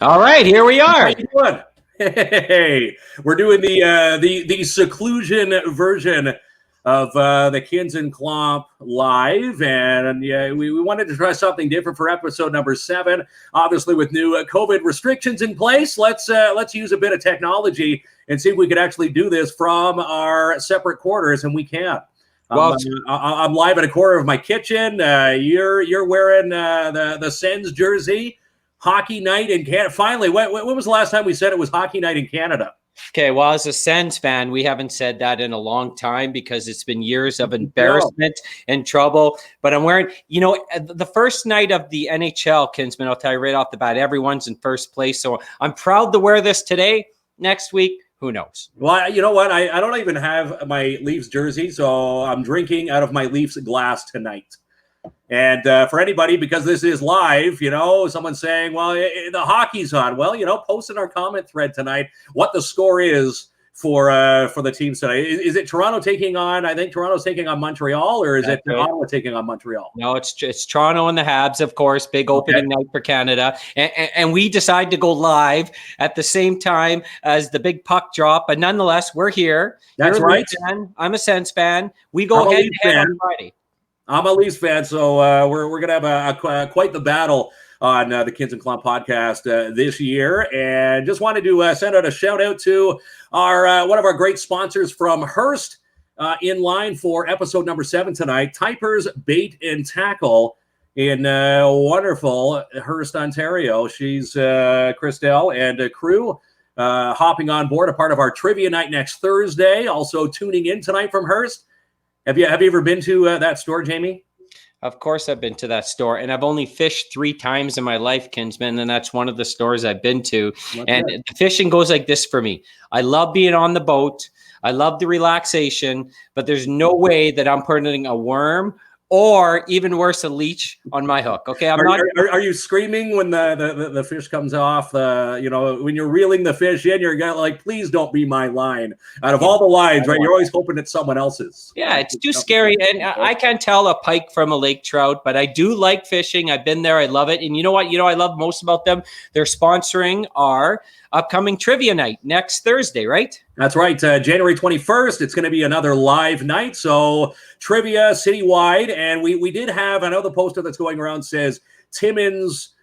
All right, here we How are. you doing? Hey, we're doing the seclusion version of the KINZ and KLOMP live, and yeah, we wanted to try something different for episode number 7. Obviously, with new COVID restrictions in place, let's use a bit of technology and see if we could actually do this from our separate quarters, and we can. Well, I'm live at a corner of my kitchen. You're wearing the Sens jersey. Hockey night in Canada. Finally, when was the last time we said it was hockey night in Canada? okay, well, as a Sens fan, we haven't said that in a long time because it's been years of embarrassment and trouble. But I'm wearing, the first night of the NHL, Kinsman, I'll tell you right off the bat, everyone's in first place. So I'm proud to wear this today. Next week, who knows? Well, you know what? I don't even have my Leafs jersey, so I'm drinking out of my Leafs glass tonight. And for anybody, because this is live, someone's saying, well, the hockey's on. Well, post in our comment thread tonight what the score is for the teams tonight. Is it Toronto taking on, I think Toronto's taking on Montreal, or is it Ottawa taking on Montreal? No, it's Toronto and the Habs, of course, big opening night for Canada. And we decide to go live at the same time as the big puck drop. But nonetheless, we're here. That's right. I'm a Sens fan. We go head to head on Friday. I'm a Leafs fan, so we're going to have quite the battle on the KINZ and KLOMP podcast this year. And just wanted to send out a shout out to our one of our great sponsors from Hearst, in line for episode number 7 tonight, Typer's Bait and Tackle in wonderful Hearst, Ontario. She's Christelle and crew hopping on board, a part of our trivia night next Thursday. Also tuning in tonight from Hearst. Have you ever been to that store, Jamie? Of course I've been to that store, and I've only fished 3 times in my life, Kinsman, and that's one of the stores I've been to. The fishing goes like this for me. I love being on the boat. I love the relaxation, but there's no way that I'm putting a worm or even worse, a leech on my hook. Okay, Are you screaming when the fish comes off? When you're reeling the fish in, you're like, please don't be my line. Out of all the lines, right? You're always hoping it's someone else's. Yeah, it's too scary, and I can't tell a pike from a lake trout, but I do like fishing. I've been there. I love it. And you know what? I love most about them? They're sponsoring our upcoming trivia night next Thursday, right? That's right. January 21st. It's going to be another live night. So trivia citywide. And we did have, I know the poster that's going around says Timmins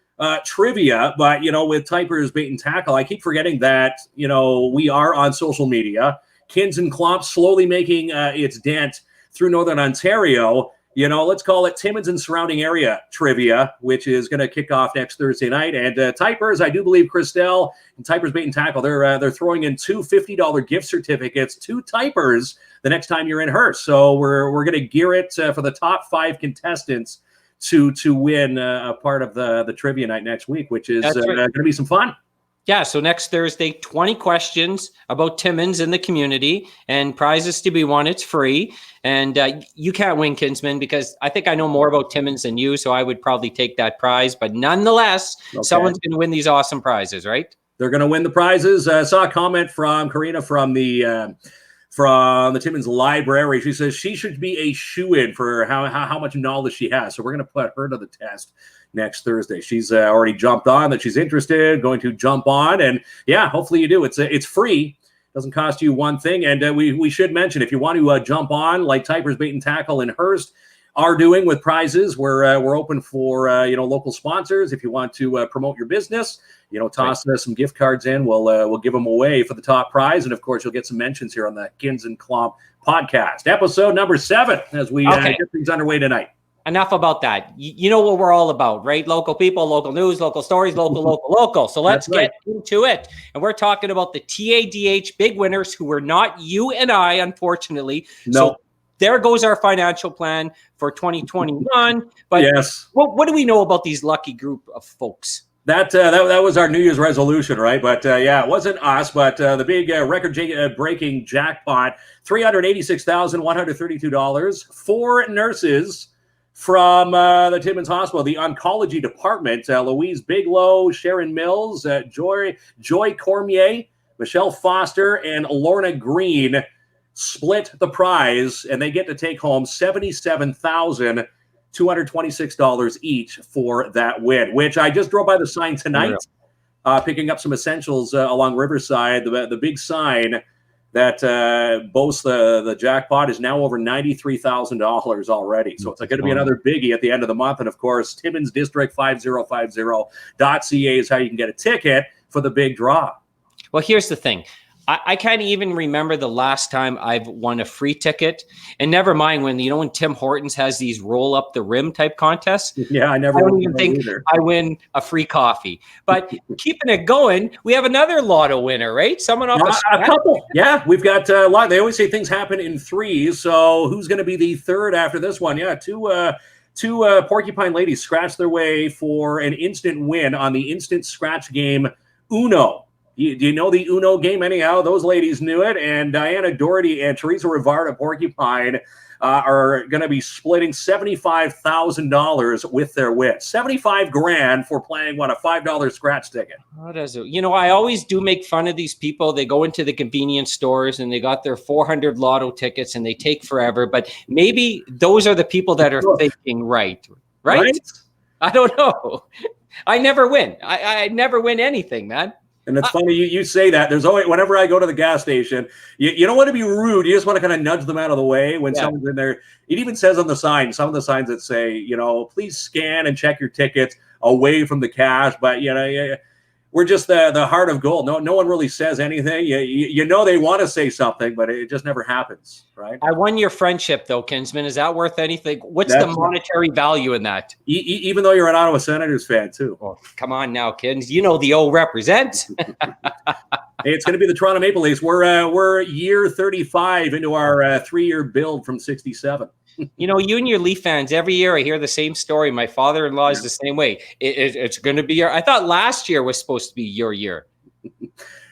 trivia, but, with Typer's Bait and Tackle, I keep forgetting that, we are on social media. KINZ and KLOMP slowly making its dent through Northern Ontario. Let's call it Timmins and surrounding area trivia, which is going to kick off next Thursday night. And Typers, I do believe Christelle and Typers Bait and Tackle, they're throwing in 2 $50 gift certificates to Typers the next time you're in Hearst. So we're going to gear it for the top 5 contestants to win a part of the trivia night next week, which is going to be some fun. Yeah, so next Thursday, 20 questions about Timmins in the community and prizes to be won. It's free. And you can't win, Kinsman, because I think I know more about Timmins than you, so I would probably take that prize. But nonetheless, someone's going to win these awesome prizes, right? They're going to win the prizes. I saw a comment from Karina from the Timmins Library. She says she should be a shoo-in for how much knowledge she has. So we're going to put her to the test next Thursday. She's already jumped on that she's interested, going to jump on. And yeah, hopefully you do. It's free. Doesn't cost you one thing. And we should mention, if you want to jump on, like Typer's Bait and Tackle in Hearst are doing with prizes, we're open for local sponsors. If you want to promote your business, toss some gift cards in. We'll give them away for the top prize, and of course you'll get some mentions here on the KINZ and KLOMP podcast, episode number 7, as we get things underway tonight. Enough about that. You know what we're all about, right? Local people, local news, local stories, local. So let's get into it. And we're talking about the TADH big winners who were not you and I, unfortunately. No. So there goes our financial plan for 2021. But yes, what do we know about these lucky group of folks? That was our New Year's resolution, right? But it wasn't us, but the big record-breaking jackpot, $386,132. 4 nurses from the Timmins Hospital, the oncology department, Louise Bigelow, Sharon Mills, Joy Cormier, Michelle Foster, and Lorna Green split the prize, and they get to take home $77,226 each for that win, which I just drove by the sign tonight. picking up some essentials along Riverside. The big sign that boasts the jackpot is now over $93,000 already. So it's going to be another biggie at the end of the month. And of course, Timmins District 5050.ca is how you can get a ticket for the big draw. Well, here's the thing. I can't even remember the last time I've won a free ticket. And never mind when Tim Hortons has these roll up the rim type contests. Yeah, I don't even think either. I win a free coffee. But keeping it going, we have another lotto winner, right? Someone off a couple. Yeah, we've got a lot. They always say things happen in threes. So who's going to be the third after this one? Yeah, two Porcupine ladies scratched their way for an instant win on the instant scratch game Uno. Do you know the Uno game anyhow? Those ladies knew it. And Diana Doherty and Teresa Rivard of Porcupine are going to be splitting $75,000 with their win. $75,000 for playing, a $5 scratch ticket. How does it? I always do make fun of these people. They go into the convenience stores and they got their 400 lotto tickets and they take forever. But maybe those are the people that are thinking right? I don't know. I never win. I never win anything, man. And it's funny you say that. There's always, whenever I go to the gas station, you don't want to be rude. You just want to kind of nudge them out of the way when someone's in there. It even says on the sign, some of the signs that say, please scan and check your tickets away from the cash. But we're just the heart of gold. No one really says anything. They want to say something, but it just never happens, right? I won your friendship, though, Kinsman. Is that worth anything? What's the monetary value in that? Even though you're an Ottawa Senators fan, too. Oh, come on now, Kins. The O represents. Hey, it's going to be the Toronto Maple Leafs. We're year 35 into our 3-year build from 67. You and your Leaf fans, every year I hear the same story. My father-in-law is the same way. It's going to be I thought last year was supposed to be your year.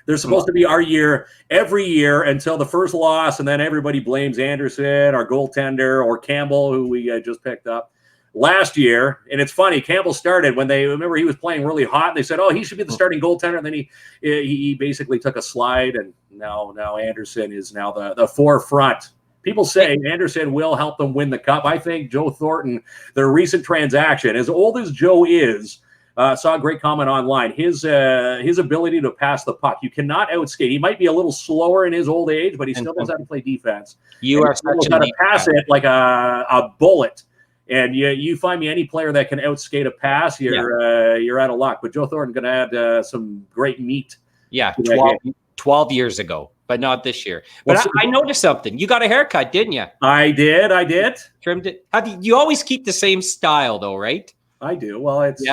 They're supposed to be our year every year until the first loss, and then everybody blames Anderson, our goaltender, or Campbell, who we just picked up last year. And it's funny, Campbell started when he was playing really hot. And they said, he should be the starting goaltender. And then he basically took a slide, and now Anderson is now the forefront. People say Anderson will help them win the cup. I think Joe Thornton, their recent transaction, as old as Joe is, saw a great comment online. His ability to pass the puck. You cannot outskate. He might be a little slower in his old age, but he still knows how to play defense. You are such a to pass it like a bullet. And you find me any player that can outskate a pass, you're out of luck. But Joe Thornton going to add some great meat. Yeah, 12 years ago. But not this year. But I noticed something. You got a haircut, didn't you? I did. Trimmed it. You always keep the same style, though, right? I do. Well, it's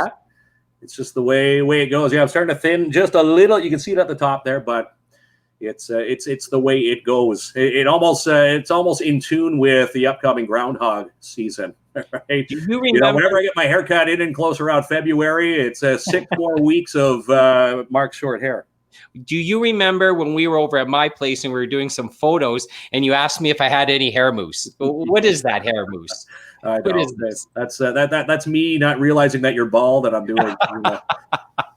just the way it goes. Yeah, I'm starting to thin just a little. You can see it at the top there, but it's the way it goes. It's almost in tune with the upcoming groundhog season. Right? Do you remember? Whenever I get my haircut in close around February, it's 6 more weeks of Mark's short hair. Do you remember when we were over at my place and we were doing some photos and you asked me if I had any hair mousse? What is that hair mousse? What is this? That's me not realizing that you're bald and I'm doing.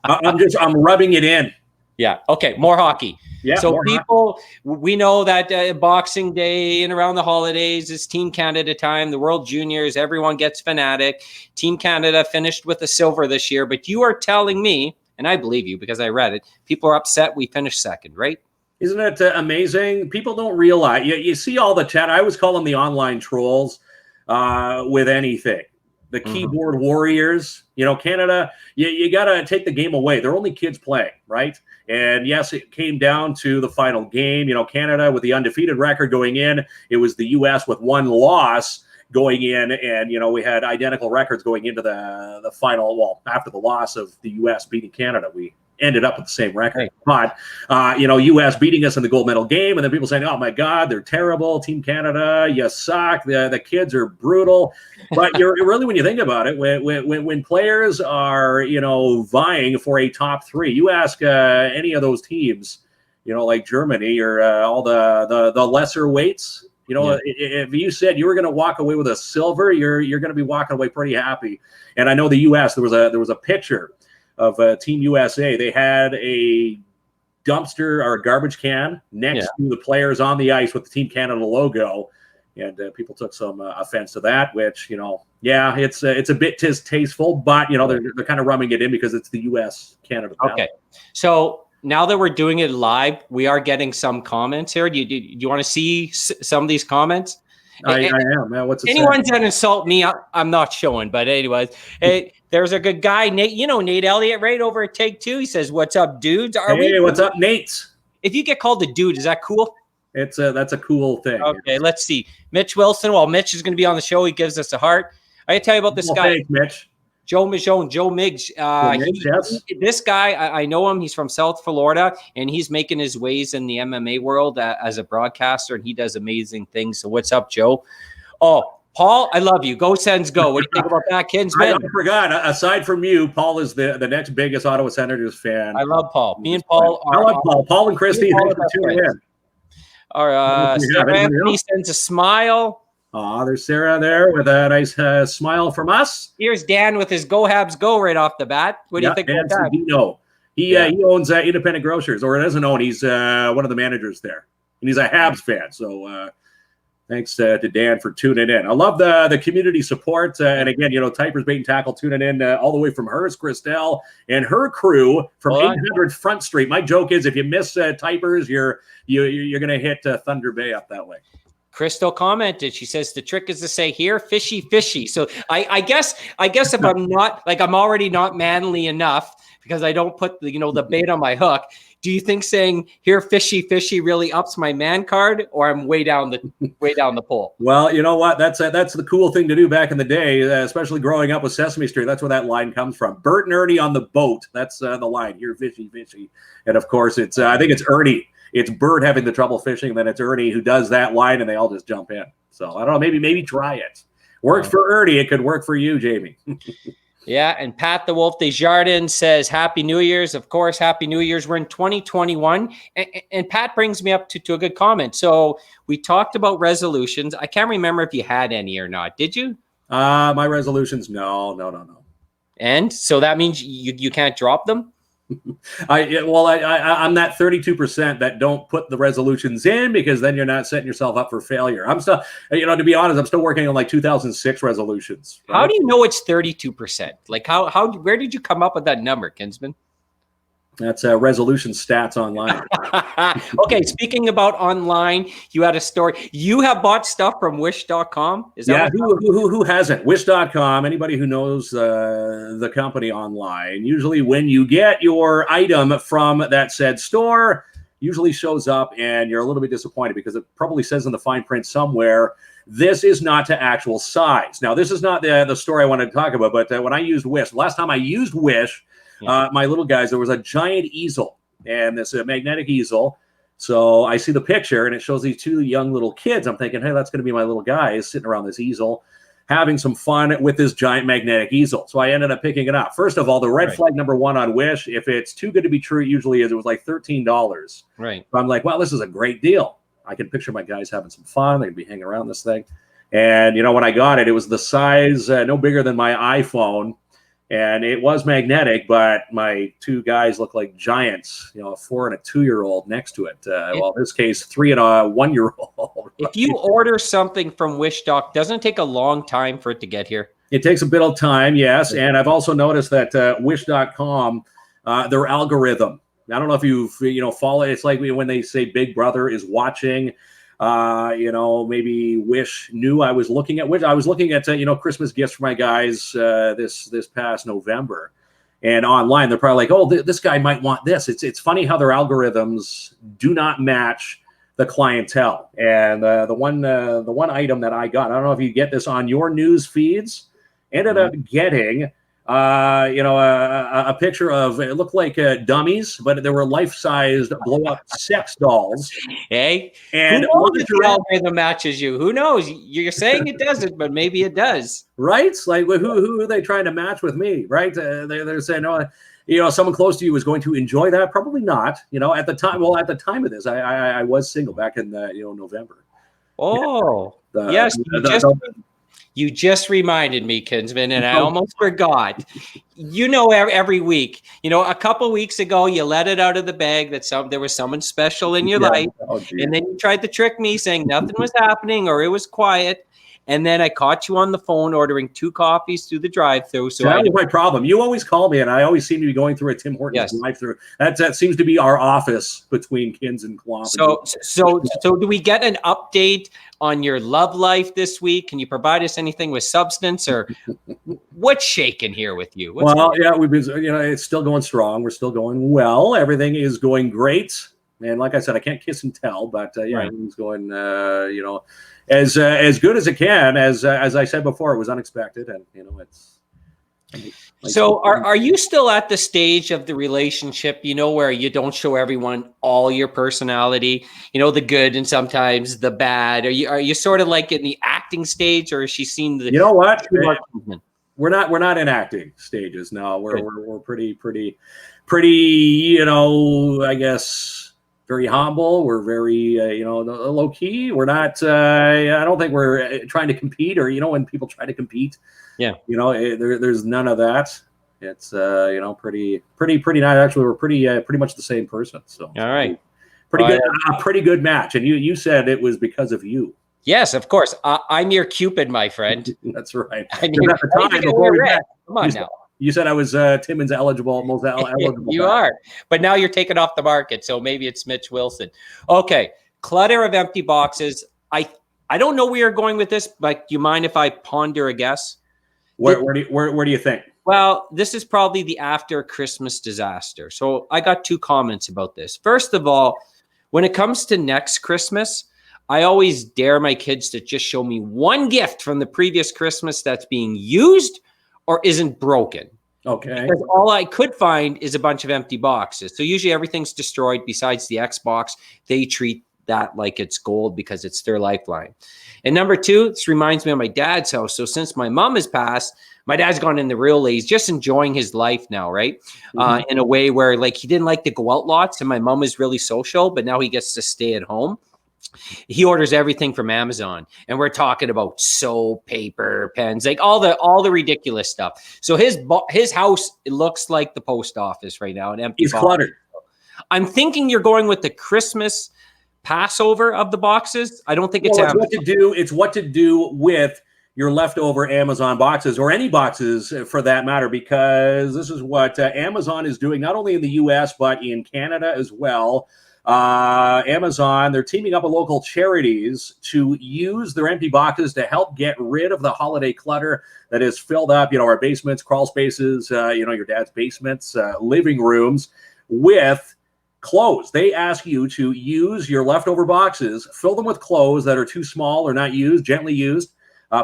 I'm rubbing it in. Yeah. Okay. More hockey. Yeah. So we know that Boxing Day and around the holidays is Team Canada time. The World Juniors, everyone gets fanatic. Team Canada finished with a silver this year, but you are telling me, and I believe you because I read it, people are upset we finished second, right? Isn't it amazing? People don't realize. You see all the chat. I always call them the online trolls with anything. The keyboard warriors. Canada, you got to take the game away. They're only kids playing, right? And yes, it came down to the final game. Canada with the undefeated record going in. It was the U.S. with one loss going in, and we had identical records going into the final. Well, after the loss of the U.S. beating Canada, we ended up with the same record. But U.S. beating us in the gold medal game, and then people saying, "Oh my God, they're terrible, Team Canada, you suck. The kids are brutal." But you're really, when you think about it, when players are vying for a top three, you ask any of those teams, like Germany or all the lesser weights. If you said you were going to walk away with a silver, you're going to be walking away pretty happy. And I know the U.S. there was a picture of Team USA. They had a dumpster or a garbage can next to the players on the ice with the Team Canada logo, and people took some offense to that. Which it's a bit distasteful, but they're kind of rubbing it in because it's the U.S. Canada battle. Okay. So now that we're doing it live, we are getting some comments here. Do you want to see some of these comments? I am, man. What's it Anyone say? that insult me, I'm not showing. But anyways, hey, there's a good guy, Nate. You know Nate Elliott, right over at Take Two. He says, "What's up, dudes? Hey, what's up, Nate? If you get called a dude, is that cool?" That's a cool thing. Okay, let's see. Mitch Wilson. Well, Mitch is going to be on the show. He gives us a heart. I gotta tell you about this guy, thanks, Mitch. Joe Mijon, Joe Miggs. Yes. This guy, I know him. He's from South Florida, and he's making his ways in the MMA world as a broadcaster, and he does amazing things. So what's up, Joe? Oh, Paul, I love you. Go Sens go. What do you think about that, Kinsman? I forgot. Aside from you, Paul is the next biggest Ottawa Senators fan. I love Paul. Me and Paul I love Paul. Paul and Christy, thanks for tuning in. Sarah Anthony sends a smile. Oh, there's Sarah there with a nice smile from us. Here's Dan with his Go Habs Go right off the bat. What do you think about that? He owns Independent Grocers, or doesn't own. He's one of the managers there, and he's a Habs fan. So thanks to Dan for tuning in. I love the community support. And again, Typers Bait and Tackle tuning in all the way from hers, Christelle, and her crew from 800 Front Street. My joke is if you miss Typers, you're going to hit Thunder Bay up that way. Crystal commented. She says the trick is to say here, fishy, fishy. So I guess if I'm not I'm already not manly enough because I don't put the bait on my hook. Do you think saying here, fishy, fishy really ups my man card, or I'm way down the pole? Well, you know what? That's the cool thing to do back in the day, especially growing up with Sesame Street. That's where that line comes from. Bert and Ernie on the boat. That's the line. Here, fishy, fishy. And of course, it's I think it's Ernie. It's Bert having the trouble fishing, and then it's Ernie who does that line, and they all just jump in. So I don't know. Maybe try it. Works for Ernie. It could work for you, Jamie. Yeah, and Pat the Wolf Desjardins says, Happy New Year's. Of course, Happy New Year's. We're in 2021. And Pat brings me up to a good comment. So we talked about resolutions. I can't remember if you had any or not. Did you? My resolutions, no. And so that means you can't drop them? I'm that 32% that don't put the resolutions in because then you're not setting yourself up for failure. I'm still, to be honest, I'm still working on 2006 resolutions. Right? How do you know it's 32%? Where did you come up with that number, Kinsman? That's resolution stats online. Okay, speaking about online, you had a story. You have bought stuff from wish.com? Is that who hasn't? Wish.com, anybody who knows the company online, usually when you get your item from that said store, usually shows up and you're a little bit disappointed because it probably says in the fine print somewhere, this is not to actual size. Now, this is not the story I wanted to talk about, but when I used Wish, last time I used Wish, my little guys, there was a giant easel and this magnetic easel. So I see the picture and it shows these two young little kids. I'm thinking, hey, that's going to be my little guys sitting around this easel, having some fun with this giant magnetic easel. So I ended up picking it up. First of all, the red flag number one on Wish, if it's too good to be true, it usually is. It was like $13. Right. So I'm like, well, this is a great deal. I can picture my guys having some fun. They can be hanging around this thing. And, when I got it, it was the size no bigger than my iPhone. And it was magnetic, but my two guys look like giants, a 4 and a 2-year-old next to it. Well, in this case, 3 and a 1-year-old. If you order something from Wish.com, doesn't it take a long time for it to get here? It takes a bit of time, yes. And I've also noticed that Wish.com, their algorithm, I don't know if you've, follow it. It's like when they say Big Brother is watching. Maybe Wish knew I was looking at Wish. I was looking at, Christmas gifts for my guys this past November. And online, they're probably like, oh, this guy might want this. It's funny how their algorithms do not match the clientele. And the one item that I got, I don't know if you get this on your news feeds, ended up getting a picture of, it looked like dummies, but there were life-sized blow-up sex dolls. Hey, and who knows if your algorithm matches you? Who knows? You're saying it doesn't, but maybe it does. Right? Like, who are they trying to match with me? Right? They're saying, oh, someone close to you is going to enjoy that. Probably not. At the time. Well, at the time of this, I was single back in November. Oh, yes. You just reminded me, Kinsman, and I almost forgot. Every week, a couple weeks ago, you let it out of the bag that there was someone special in your life, and then you tried to trick me saying nothing was happening or it was quiet. And then I caught you on the phone ordering 2 coffees through the drive-thru. So that was my problem. You always call me, and I always seem to be going through a Tim Hortons drive-thru. That seems to be our office between KINZ and KLOMP. So do we get an update on your love life this week? Can you provide us anything with substance, or what's shaking here with you? Yeah, we've been, it's still going strong. We're still going well. Everything is going great. And like I said, I can't kiss and tell, but everything's going, as good as it can. As I said before, it was unexpected, and it's. So are you still at the stage of the relationship, where you don't show everyone all your personality, the good and sometimes the bad? Are you sort of like in the acting stage, or is she seen the? You know what? We're not in acting stages. No, we're pretty, I guess. Very humble. We're very, low key. We're not. I don't think we're trying to compete, or when people try to compete. Yeah. There's none of that. It's pretty nice. Actually, we're pretty much the same person. So all right, pretty good match. And you said it was because of you. Yes, of course. I'm your Cupid, my friend. That's right. Come on now. You said I was Timmins eligible, most eligible. You are, but now you're taken off the market, so maybe it's Mitch Wilson. Okay, clutter of empty boxes. I don't know where you're going with this, but do you mind if I ponder a guess? Where do you think? Well, this is probably the after Christmas disaster. So I got 2 comments about this. First of all, when it comes to next Christmas, I always dare my kids to just show me one gift from the previous Christmas that's being used or isn't broken. Okay. Because all I could find is a bunch of empty boxes. So usually everything's destroyed besides the Xbox. They treat that like it's gold because it's their lifeline. And number 2, this reminds me of my dad's house. So since my mom has passed, my dad's gone in the real lazy, just enjoying his life now, right? In a way where he didn't like to go out lots, and my mom is really social, but now he gets to stay at home. He orders everything from Amazon, and we're talking about soap, paper, pens, all the ridiculous stuff. So his house, it looks like the post office right now, an empty He's box. Cluttered. I'm thinking you're going with the Christmas Passover of the boxes. I don't think it's Amazon. It's what to do with your leftover Amazon boxes, or any boxes for that matter, because this is what Amazon is doing, not only in the US, but in Canada as well. Amazon, they're teaming up with local charities to use their empty boxes to help get rid of the holiday clutter that has filled up, our basements, crawl spaces, your dad's basements, living rooms with clothes. They ask you to use your leftover boxes, fill them with clothes that are too small or not used, gently used,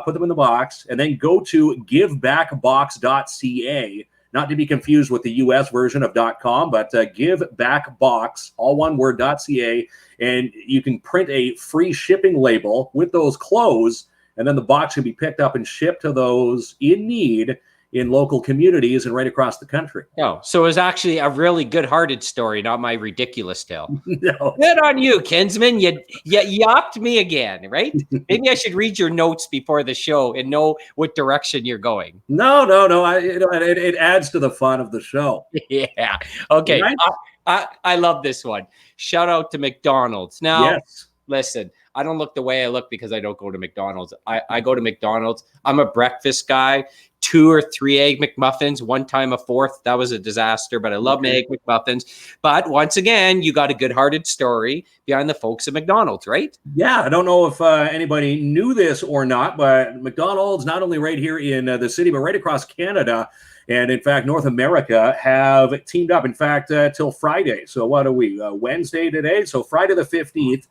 put them in the box, and then go to givebackbox.ca. Not to be confused with the US version of .com, but givebackbox, all one word, .ca, and you can print a free shipping label with those clothes, and then the box can be picked up and shipped to those in need in local communities and right across the country. Oh, so it was actually a really good-hearted story, not my ridiculous tale. No. Good on you, Kinsman. You yapped me again, right? Maybe I should read your notes before the show and know what direction you're going. No. It adds to the fun of the show. Yeah. Okay. Right? I love this one. Shout out to McDonald's. Now, yes. Listen, I don't look the way I look because I don't go to McDonald's. I go to McDonald's. I'm a breakfast guy. 2 or 3 egg McMuffins, one time a 4th. That was a disaster, but I love my egg McMuffins. But once again, you got a good-hearted story behind the folks at McDonald's, right? Yeah, I don't know if anybody knew this or not, but McDonald's, not only right here in the city, but right across Canada, and in fact, North America, have teamed up, in fact, till Friday. So what are we, Wednesday today? So Friday the 15th.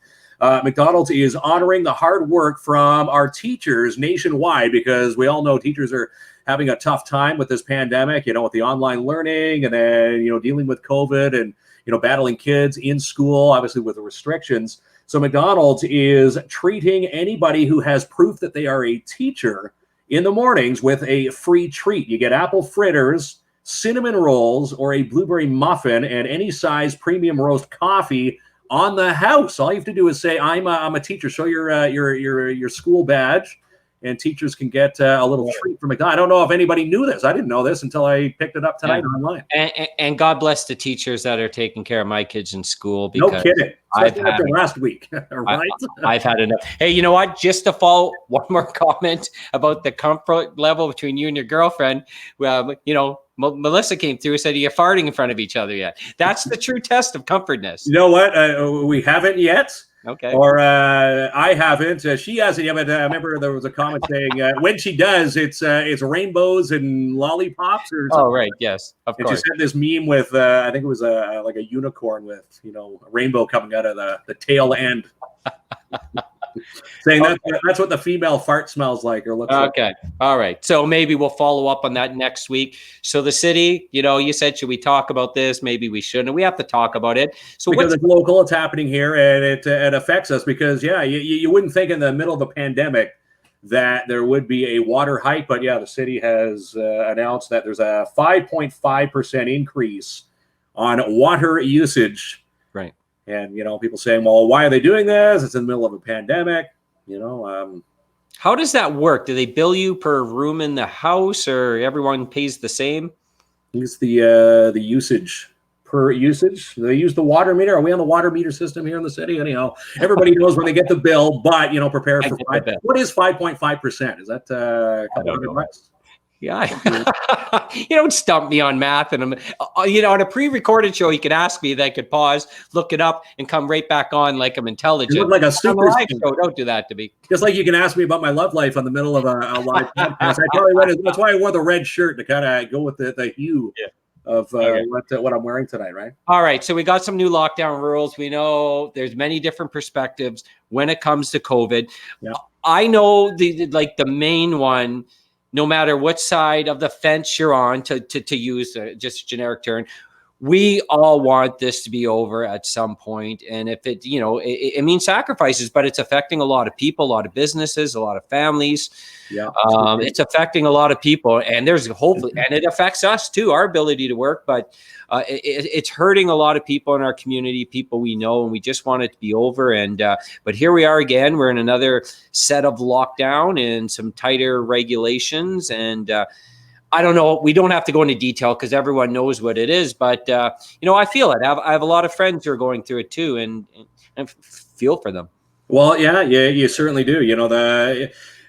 McDonald's is honoring the hard work from our teachers nationwide, because we all know teachers are having a tough time with this pandemic, with the online learning, and then, dealing with COVID, and, battling kids in school, obviously with the restrictions. So McDonald's is treating anybody who has proof that they are a teacher in the mornings with a free treat. You get apple fritters, cinnamon rolls, or a blueberry muffin, and any size premium roast coffee on the house. All you have to do is say, I'm a teacher. Show your school badge, and teachers can get a little treat from McDonald's. I don't know if anybody knew this. I didn't know this until I picked it up tonight online. And God bless the teachers that are taking care of my kids in school. No kidding. I've had last week, right? I've had enough. Hey, you know what? Just to follow one more comment about the comfort level between you and your girlfriend. You know, Melissa came through and said, "Are you farting in front of each other yet?" That's the true test of comfortness. You know what? We haven't yet. Okay. Or I haven't. She hasn't yet. But I remember there was a comment saying when she does, it's rainbows and lollipops. Or something. Oh, right. Yes, of course. And she sent this meme with I think it was like a unicorn with a rainbow coming out of the tail end. Saying that's what the female fart smells like or looks like. Okay. All right. So maybe we'll follow up on that next week. So the city, you said, should we talk about this? Maybe we shouldn't. We have to talk about it. So because it's local, it's happening here, and it affects us because, you wouldn't think in the middle of a pandemic that there would be a water hike. But, the city has announced that there's a 5.5% increase on water usage. Right. And, people saying, well, why are they doing this? It's in the middle of a pandemic. How does that work? Do they bill you per room in the house, or everyone pays the same? It's the usage per usage. They use the water meter. Are we on the water meter system here in the city? Anyhow, everybody knows when they get the bill, but prepare for what is 5.5%? Is that a couple hundred bucks? Yeah, you don't stump me on math, and on a pre-recorded show, you could ask me, then I could pause, look it up, and come right back on like I'm intelligent. You look like a super live show. Don't do that to me. Just like you can ask me about my love life in the middle of a live podcast. That's why I wore the red shirt to kind of go with the hue of what I'm wearing tonight, right? All right, so we got some new lockdown rules. We know there's many different perspectives when it comes to COVID. Yeah. I know the main one. No matter what side of the fence you're on, to use just a generic term, we all want this to be over at some point. And if it means sacrifices, but it's affecting a lot of people, a lot of businesses, a lot of families. Yeah, it's affecting a lot of people, and there's hopefully, and it affects us too, our ability to work. But it's hurting a lot of people in our community, people we know, and we just want it to be over. And but here we are again. We're in another set of lockdown and some tighter regulations. And I don't know. We don't have to go into detail because everyone knows what it is. But I feel it. I have a lot of friends who are going through it too, and feel for them. Well, yeah, you certainly do.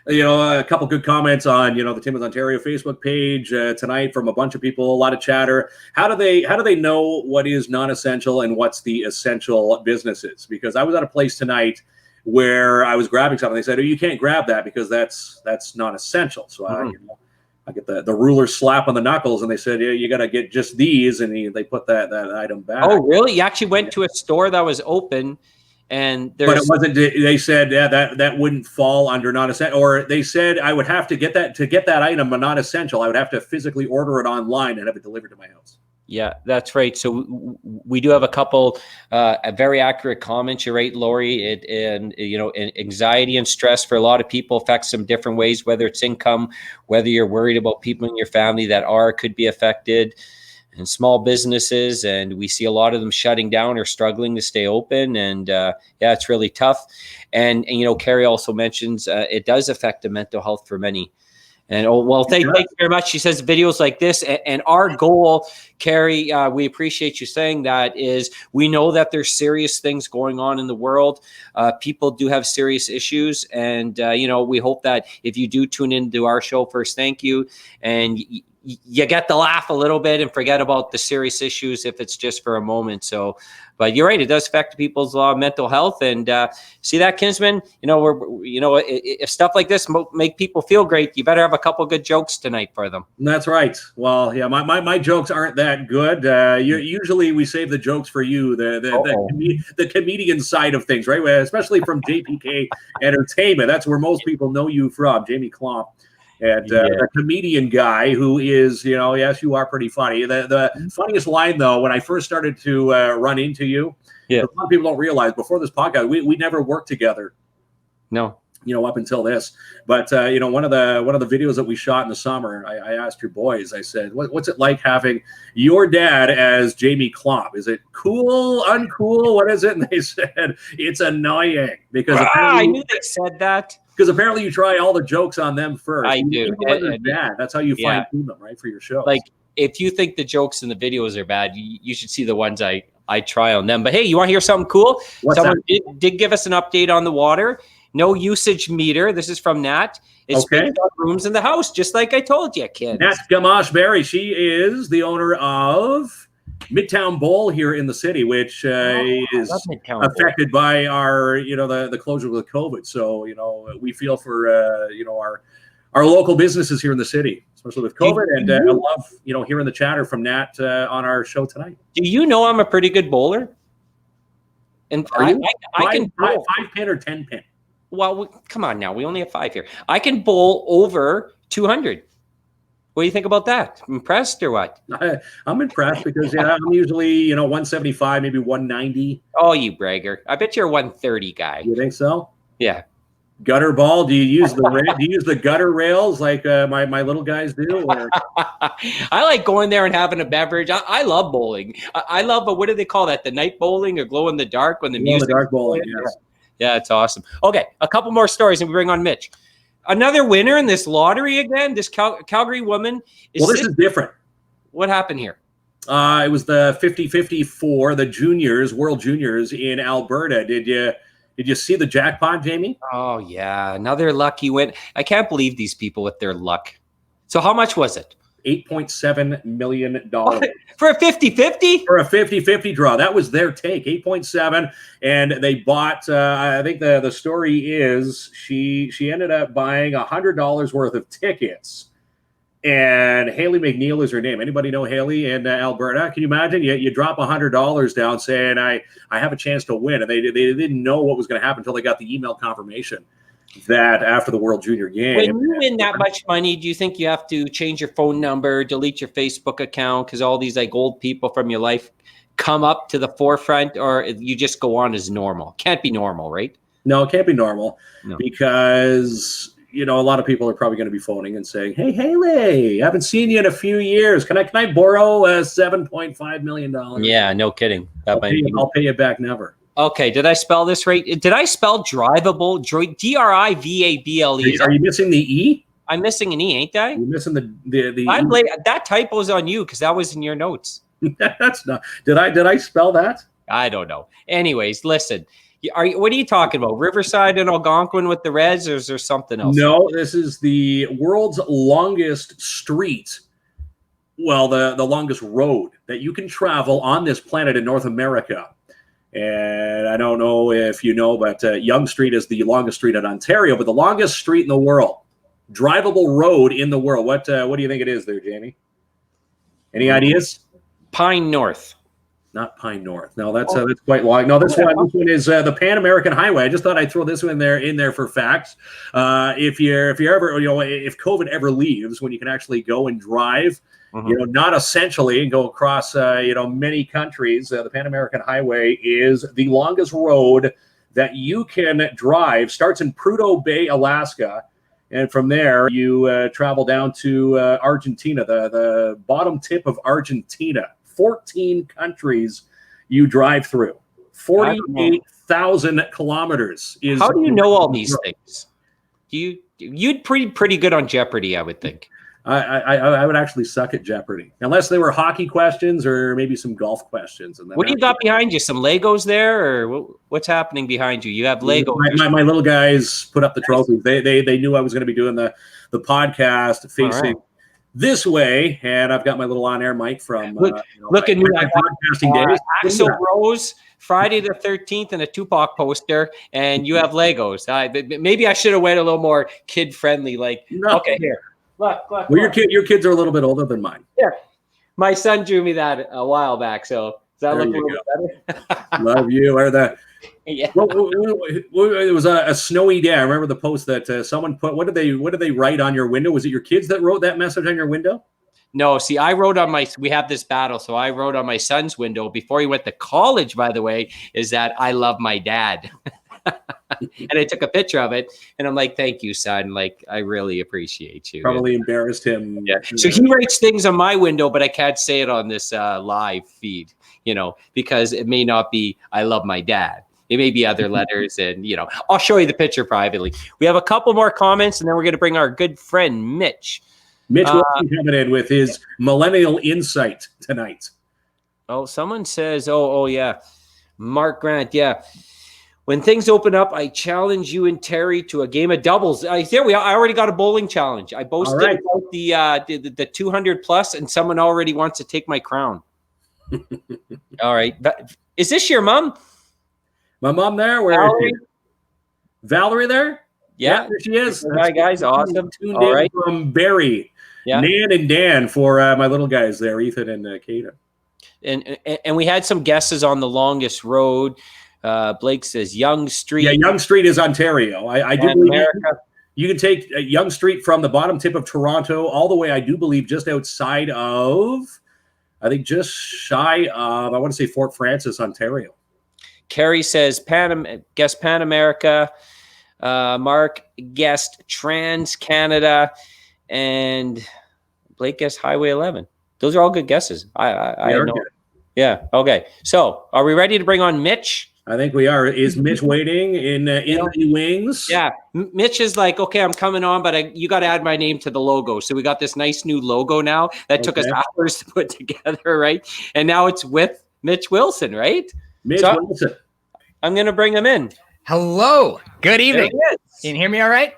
A couple good comments on, the Timmins Ontario Facebook page tonight from a bunch of people, a lot of chatter. How do they know what is non-essential and what's the essential businesses? Because I was at a place tonight where I was grabbing something. They said, "Oh, you can't grab that because that's non-essential." So I get the ruler slap on the knuckles, and they said, "Yeah, you got to get just these," and they put that item back. Oh, really? You actually went to a store that was open? But it wasn't. They said that wouldn't fall under non-essential, or they said I would have to get that item a non-essential. I would have to physically order it online and have it delivered to my house. Yeah, that's right. So we do have a couple very accurate comments. You're right, Lori. And anxiety and stress for a lot of people affects them different ways. Whether it's income, whether you're worried about people in your family that could be affected. And small businesses, and we see a lot of them shutting down or struggling to stay open. And it's really tough. And Carrie also mentions it does affect the mental health for many. And thank you very much. She says videos like this, and our goal, Carrie, we appreciate you saying that, is we know that there's serious things going on in the world. People do have serious issues, and we hope that if you do tune into our show first, thank you, and you get to laugh a little bit and forget about the serious issues if it's just for a moment. So, but you're right, it does affect people's mental health. And see that, Kinsman? If stuff like this make people feel great, you better have a couple good jokes tonight for them. That's right. Well, yeah, my jokes aren't that good. Usually we save the jokes for you, the comedian side of things, right? Especially from JPK Entertainment. That's where most people know you from, Jamie KLOMP. And the comedian guy who is, yes, you are pretty funny. The funniest line, though, when I first started to run into you, a lot of people don't realize before this podcast, we never worked together. No. Up until this. But, one of the videos that we shot in the summer, I asked your boys, I said, what's it like having your dad as Jamie KLOMP? Is it cool, uncool? What is it? And they said, it's annoying. Because I knew they said that. Because apparently you try all the jokes on them first. I do. Even when they're bad, that's how you fine tune them, right, for your shows. Like, if you think the jokes and the videos are bad, you should see the ones I try on them. But hey, you want to hear something cool? Someone did give us an update on the water. No usage meter. This is from Nat. It's based on rooms in the house, just like I told you, Ken. Nat Gamache Berry. She is the owner of Midtown Bowl here in the city, which is affected by our, the closure with COVID. So, we feel for, our local businesses here in the city, especially with COVID. And I love, hearing the chatter from Nat on our show tonight. Do you know I'm a pretty good bowler? And I can bowl 5-pin or 10-pin. Well, come on now. We only have 5 here. I can bowl over 200. What do you think about that? Impressed or what? I'm impressed because I'm usually 175, maybe 190. Oh, you bragger! I bet you're a 130 guy. You think so? Yeah. Gutter ball? Do you use the gutter rails like my little guys do? Or? I like going there and having a beverage. I love bowling. I love what do they call that? The night bowling or glow in the dark when the music. Dark bowling. Yes. Yeah, it's awesome. Okay, a couple more stories and we bring on Mitch. Another winner in this lottery again. This Calgary woman. This is different. What happened here? It was the 50-50 for the juniors, World Juniors in Alberta. Did you see the jackpot, Jamie? Oh yeah, another lucky win. I can't believe these people with their luck. So how much was it? $8.7 million. For a 50-50? For a 50-50 draw. That was their take, 8.7. And they bought, I think the story is she ended up buying $100 worth of tickets. And Haley McNeil is her name. Anybody know Haley in Alberta? Can you imagine? You drop $100 down saying, I have a chance to win. And they didn't know what was going to happen until they got the email confirmation that after the World Junior game. When you win that much money, do you think you have to change your phone number, delete your Facebook account because all these like old people from your life come up to the forefront, or you just go on as normal? Can't be normal, right? No, it can't be normal because a lot of people are probably going to be phoning and saying, "Hey, Haley, I haven't seen you in a few years. Can I borrow $7.5 million?" Yeah, no kidding. I'll pay you back never. Okay, did I spell this right? Did I spell drivable? Drivable. Are you missing the E? I'm missing an E, ain't I? You're missing the that typo's on you because that was in your notes. That's not. Did I spell that? I don't know. Anyways, listen. What are you talking about? Riverside and Algonquin with the Reds, or is there something else? No, this is the world's longest street. Well, the longest road that you can travel on this planet in North America. And I don't know if you know, but Yonge Street is the longest street in Ontario, but the longest street in the world, drivable road in the world. What do you think it is there, Jamie? Any ideas? Pine North. Not Pine North. No, that's quite long. No, this one is the Pan American Highway. I just thought I'd throw this one in there for facts. If you're ever, if COVID ever leaves, when you can actually go and drive. Not essentially and go across, many countries. The Pan American Highway is the longest road that you can drive. Starts in Prudhoe Bay, Alaska. And from there, you travel down to Argentina, the bottom tip of Argentina. 14 countries you drive through. 48,000 kilometers. How do you know all these things? You'd pretty good on Jeopardy, I would think. I would actually suck at Jeopardy unless they were hockey questions or maybe some golf questions. And what do you got behind you? Some Legos there, or what's happening behind you? You have Legos. My little guys put up the trophies. They knew I was going to be doing the podcast facing this way, and I've got my little on-air mic from look at me, podcasting days. Axl Rose, Friday the 13th, and a Tupac poster, and you have Legos. Maybe I should have went a little more kid-friendly. Okay, here. Look. Well, your kids are a little bit older than mine. Yeah. My son drew me that a while back, so does that look a little better? Love you. Yeah. Well, it was a snowy day. I remember the post that someone put. What did they write on your window? Was it your kids that wrote that message on your window? No, see, I wrote on we have this battle, so I wrote on my son's window before he went to college, by the way, is that I love my dad. And I took a picture of it, and I'm like, "Thank you, son. Like, I really appreciate you." Probably embarrassed him. Yeah. So he writes things on my window, but I can't say it on this live feed, because it may not be "I love my dad." it may be other letters, and I'll show you the picture privately. We have a couple more comments, and then we're going to bring our good friend Mitch. Mitch Wilson coming in with his millennial insight tonight. Oh, someone says, oh yeah, Mark Grant, yeah. When things open up, I challenge you and Terry to a game of doubles. There we are. I already got a bowling challenge. I boasted about the 200 plus, and someone already wants to take my crown. All right. Is this your mom? My mom there? Where Valerie? Is she? Valerie there? Yeah, there she is. Hi, guys. Awesome. Tuned in from Barrie. Yeah. Nan and Dan for my little guys there, Ethan and Kaden. And we had some guesses on the longest road. Blake says Yonge Street. Yeah, Yonge Street is Ontario. I do believe you can take Yonge Street from the bottom tip of Toronto all the way, I do believe, just outside of, I think just shy of, I want to say Fort Francis, Ontario. Carrie says guest Pan America. Mark guessed Trans Canada. And Blake guessed Highway 11. Those are all good guesses. I know. Yeah. Okay. So are we ready to bring on Mitch? I think we are. Is Mitch waiting in the wings? Yeah. Mitch is like, okay, I'm coming on, but you got to add my name to the logo. So we got this nice new logo now that took us hours to put together, right? And now it's with Mitch Wilson, right? Mitch Wilson. I'm going to bring him in. Hello. Good evening. Can you hear me all right?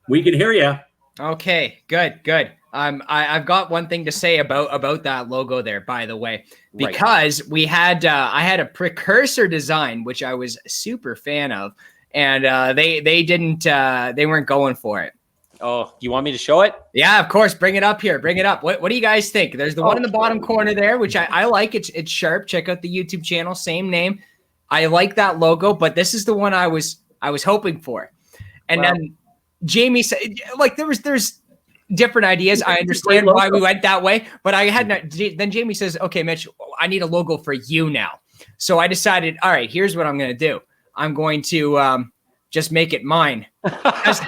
We can hear you. Okay, good. I've got one thing to say about that logo there, by the way, because we had I had a precursor design which I was a super fan of, and they weren't going for it. Oh, you want me to show it? Yeah, of course. Bring it up here. Bring it up. What do you guys think? There's the one in the bottom corner there, which I like. It's sharp. Check out the YouTube channel, same name. I like that logo, but this is the one I was hoping for, and then Jamie said, like, there's different ideas. I understand why we went that way, but I had not. Then Jamie says, okay, Mitch, I need a logo for you now. So I decided, all right, here's what I'm going to do. I'm going to just make it mine. How's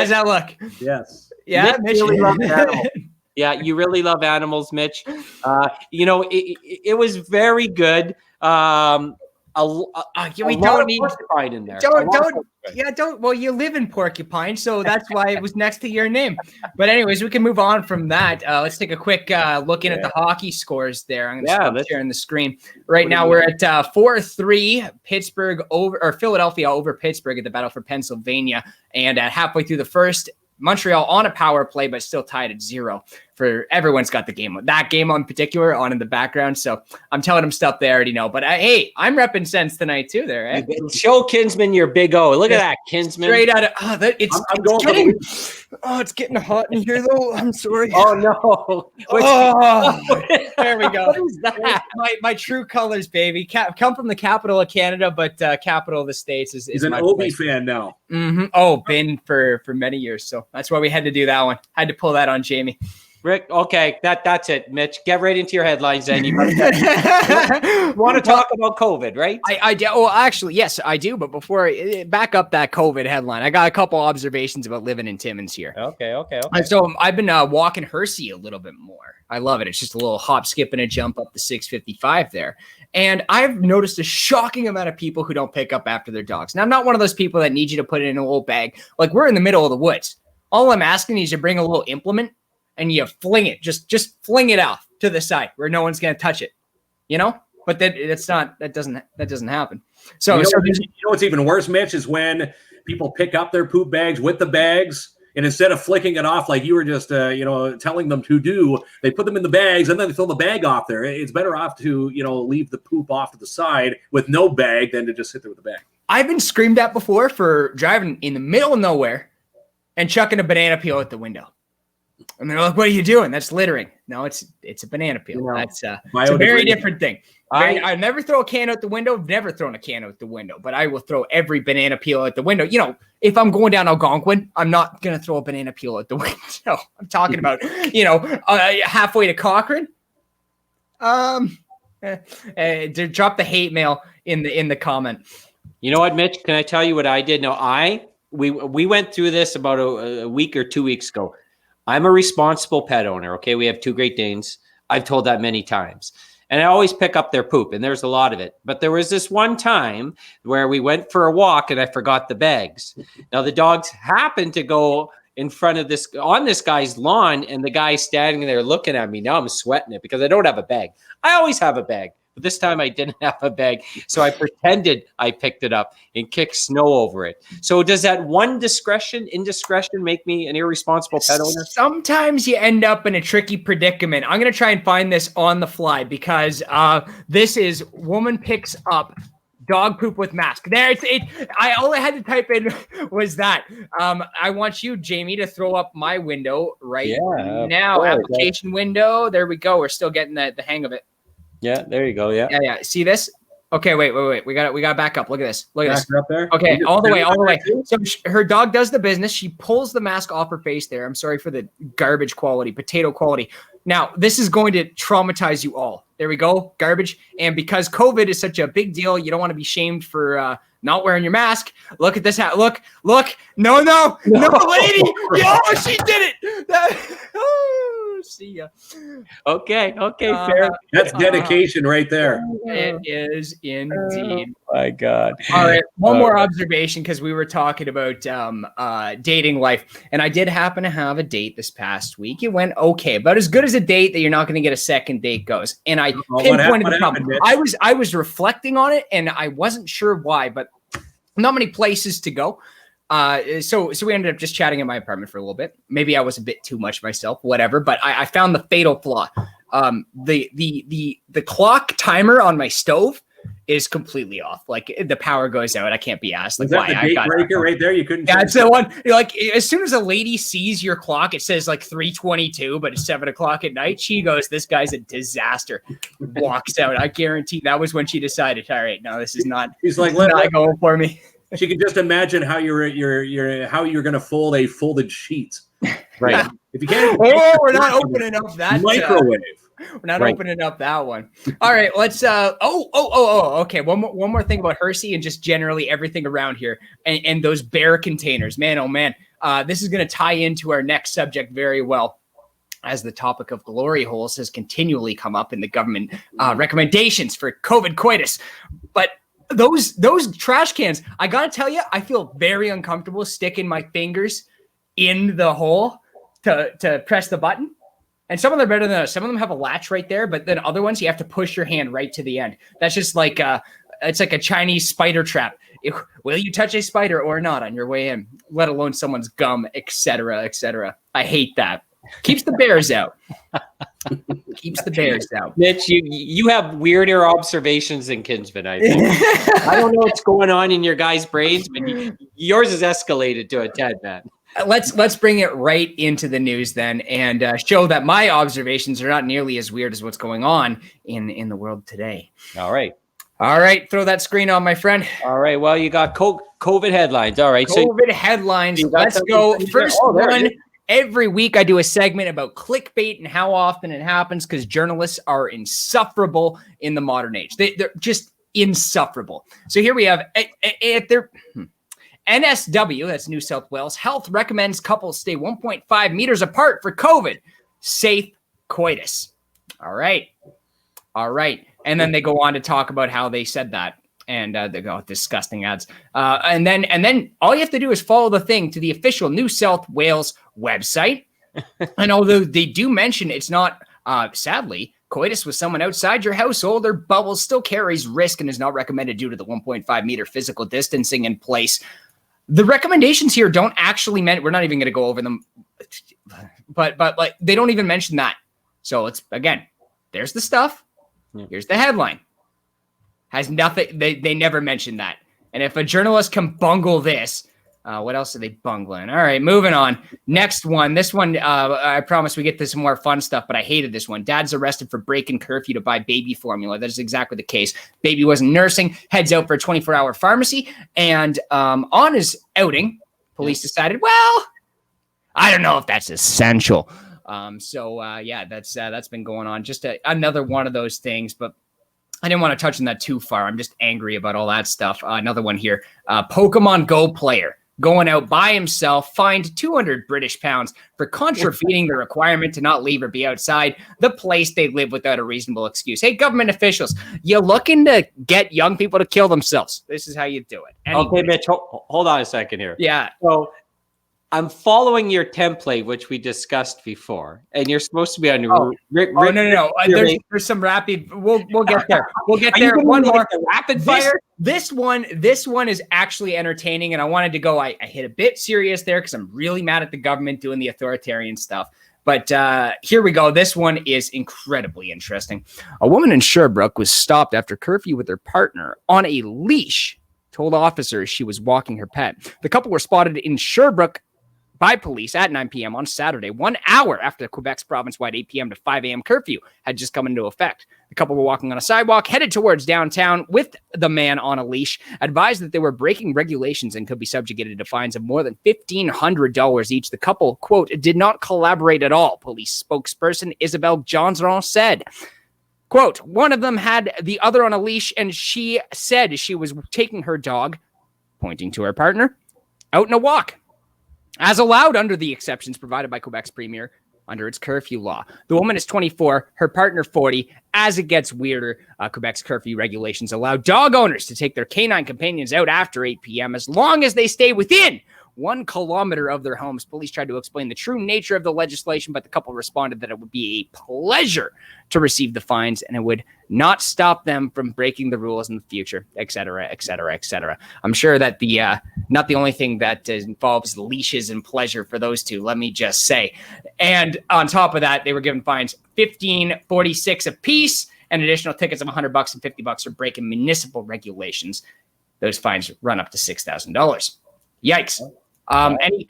that look? Yes. Yeah. Mitch really loves animals. Yeah, you really love animals, Mitch. It was very good. We don't need porcupine in there. Well, you live in Porcupine, so that's why it was next to your name. But anyways, we can move on from that. Let's take a quick look in at the hockey scores there. I'm going to share the screen. Right now we're at 4-3 Philadelphia over Pittsburgh at the Battle for Pennsylvania. And at halfway through the first, Montreal on a power play, but still tied at 0. For everyone's got that game in particular on in the background. So I'm telling them stuff they already know. But hey, I'm repping Sense tonight too. There, eh? Show Kinsman your big O. Look at that, Kinsman. Straight out of it's getting hot in here though. I'm sorry. Oh no! There we go. What is that? My true colors, baby. Come from the capital of Canada, but capital of the States is. He's an Obi fan now. Mm-hmm. Oh, been for many years. So that's why we had to do that one. Had to pull that on Jamie. Rick, okay, that's it, Mitch. Get right into your headlines then. You want to talk about COVID, right? I do. Well, actually, yes, I do. But before back up that COVID headline, I got a couple observations about living in Timmins here. Okay. And so I've been walking Hersey a little bit more. I love it. It's just a little hop, skip, and a jump up the 655 there. And I've noticed a shocking amount of people who don't pick up after their dogs. Now, I'm not one of those people that need you to put it in a little bag. Like, we're in the middle of the woods. All I'm asking is you bring a little implement and you fling it, just fling it out to the side where no one's going to touch it, But that doesn't happen. So, you know what's even worse, Mitch, is when people pick up their poop bags with the bags, and instead of flicking it off like you were just, telling them to do, they put them in the bags and then they throw the bag off there. It's better off to, leave the poop off to the side with no bag than to just sit there with the bag. I've been screamed at before for driving in the middle of nowhere and chucking a banana peel out the window. And they're like, what are you doing? That's littering. No, it's a banana peel. That's it's a very different thing. I never throw a can out the window. Never thrown a can out the window, but I will throw every banana peel out the window. If I'm going down Algonquin, I'm not going to throw a banana peel out the window. I'm talking about, halfway to Cochrane. To drop the hate mail in the comment. You know what, Mitch? Can I tell you what I did? No, we went through this about a week or 2 weeks ago. I'm a responsible pet owner. Okay. We have 2 Great Danes. I've told that many times. and I always pick up their poop, and there's a lot of it. But there was this one time where we went for a walk and I forgot the bags. Now the dogs happened to go in front of this guy's lawn, and the guy's standing there looking at me. Now I'm sweating it because I don't have a bag. I always have a bag. But this time I didn't have a bag. So I pretended I picked it up and kicked snow over it. So does that one indiscretion make me an irresponsible pet owner? Sometimes you end up in a tricky predicament. I'm going to try and find this on the fly because this is woman picks up dog poop with mask. There, I all I had to type in was that. I want you, Jamie, to throw up my window now. Application window. There we go. We're still getting the hang of it. Yeah, there you go. Yeah. See this? Okay, wait. We got to back up. Look at this. Up there. Okay, all the way. So her dog does the business. She pulls the mask off her face there. I'm sorry for the garbage quality, potato quality. Now, this is going to traumatize you all. There we go, garbage. And because COVID is such a big deal, you don't want to be shamed for not wearing your mask. Look at this hat. Look. No, lady. Oh, she did it. See ya. Okay, fair. That's dedication right there. It is indeed. Oh my God. All right, one more observation because we were talking about dating life, and I did happen to have a date this past week. It went okay, about as good as a date that you're not going to get a second date goes. And I pinpointed the problem. I was reflecting on it, and I wasn't sure why, but not many places to go. So we ended up just chatting in my apartment for a little bit. Maybe I was a bit too much myself, whatever. But I found the fatal flaw. The clock timer on my stove is completely off. Like the power goes out. I can't be asked. Like, was that the date breaker right there? You couldn't. Yeah, it's the one. Like as soon as a lady sees your clock, it says like 3:22, but it's 7:00 at night. She goes, "This guy's a disaster." Walks out. I guarantee that was when she decided. All right, no, this is not. He's like, not going for me. She can just imagine how you're going to fold a folded sheet. Right. If you can't. We're not opening up that microwave. We're not opening up that one. All right, let's. Okay. One more thing about Hersey and just generally everything around here and those bear containers. Man, oh man, this is going to tie into our next subject very well, as the topic of glory holes has continually come up in the government recommendations for COVID coitus, but. Those trash cans, I gotta tell you, I feel very uncomfortable sticking my fingers in the hole to press the button. And some of them are better than others. Some of them have a latch right there, but then other ones you have to push your hand right to the end. That's just like it's like a Chinese spider trap. Will you touch a spider or not on your way in? Let alone someone's gum, etc., etc. I hate that. Keeps the bears out. Keeps the bears out. Mitch, you have weirder observations than Kinsman, I think. I don't know what's going on in your guys' brains, but yours is escalated to a tad, man. Let's bring it right into the news then and show that my observations are not nearly as weird as what's going on in the world today. All right. Throw that screen on, my friend. All right, well, you got COVID headlines. All right. COVID headlines. Let's go. First one. Every week I do a segment about clickbait and how often it happens because journalists are insufferable in the modern age. They're just insufferable. So here we have NSW, that's New South Wales, Health recommends couples stay 1.5 meters apart for COVID. Safe coitus. All right. And then they go on to talk about how they said that. And they go disgusting ads. And then all you have to do is follow the thing to the official New South Wales website. And although they do mention it's not, sadly, coitus with someone outside your household or bubble still carries risk and is not recommended due to the 1.5 meter physical distancing in place. The recommendations here don't actually we're not even going to go over them, but like they don't even mention that. So it's again, there's the stuff. Here's the headline. Has nothing. They never mentioned that. And if a journalist can bungle this, what else are they bungling? All right, moving on. Next one. This one, I promise we get to some more fun stuff, but I hated this one. Dad's arrested for breaking curfew to buy baby formula. That is exactly the case. Baby wasn't nursing, heads out for a 24-hour pharmacy, and on his outing, police decided, well, I don't know if that's essential. That's been going on. Just another one of those things, but I didn't want to touch on that too far. I'm just angry about all that stuff. Another one here. Pokemon Go player going out by himself, fined 200 British pounds for contravening the requirement to not leave or be outside the place they live without a reasonable excuse. Hey, government officials, you looking to get young people to kill themselves? This is how you do it. Anyways. Okay, Mitch, hold on a second here. Yeah. So I'm following your template, which we discussed before, and you're supposed to be on your. No. There's some rapid. We'll get there. We'll get there. One more rapid fire. This one is actually entertaining, and I wanted to go. I hit a bit serious there because I'm really mad at the government doing the authoritarian stuff. But here we go. This one is incredibly interesting. A woman in Sherbrooke was stopped after curfew with her partner on a leash. Told officers she was walking her pet. The couple were spotted in Sherbrooke by police at 9 p.m. on Saturday, 1 hour after Quebec's province-wide 8 p.m. to 5 a.m. curfew had just come into effect. The couple were walking on a sidewalk, headed towards downtown with the man on a leash, advised that they were breaking regulations and could be subjugated to fines of more than $1,500 each. The couple, quote, did not collaborate at all, police spokesperson Isabelle Gendron said. Quote, one of them had the other on a leash, and she said she was taking her dog, pointing to her partner, out in a walk, as allowed under the exceptions provided by Quebec's premier under its curfew law. The woman is 24, her partner 40. As it gets weirder, Quebec's curfew regulations allow dog owners to take their canine companions out after 8 p.m. as long as they stay within 1 kilometer of their homes. Police tried to explain the true nature of the legislation, but the couple responded that it would be a pleasure to receive the fines and it would not stop them from breaking the rules in the future, et cetera, et cetera, et cetera. I'm sure that the not the only thing that involves leashes and pleasure for those two, let me just say. And on top of that, they were given fines $15.46 a piece and additional tickets of $100 and $50 for breaking municipal regulations. Those fines run up to $6,000. Yikes.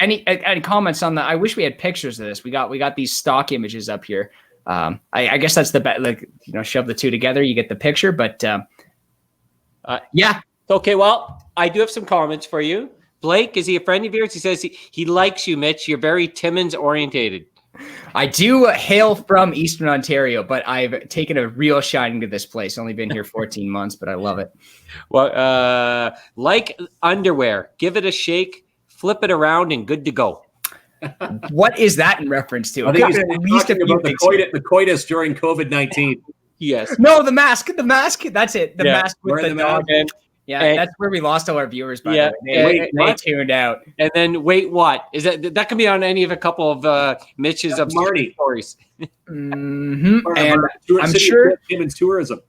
Any comments on that? I wish we had pictures of this. We got these stock images up here. I guess that's the best. Like, shove the two together, you get the picture. But yeah. Okay. Well, I do have some comments for you. Blake, is he a friend of yours? He says he likes you, Mitch. You're very Timmins orientated. I do hail from Eastern Ontario, but I've taken a real shining to this place. Only been here 14 months, but I love it. Well, like underwear, give it a shake, flip it around, and good to go. What is that in reference to? I think he's talking about the coitus during COVID-19. Yes. No, the mask. That's it. The mask with the dog. Yeah, that's where we lost all our viewers. By the way, they tuned out. And then wait, what is that? Can be on any of a couple of Mitch's obscure stories. Mm-hmm. And I'm sure Timmins tourism.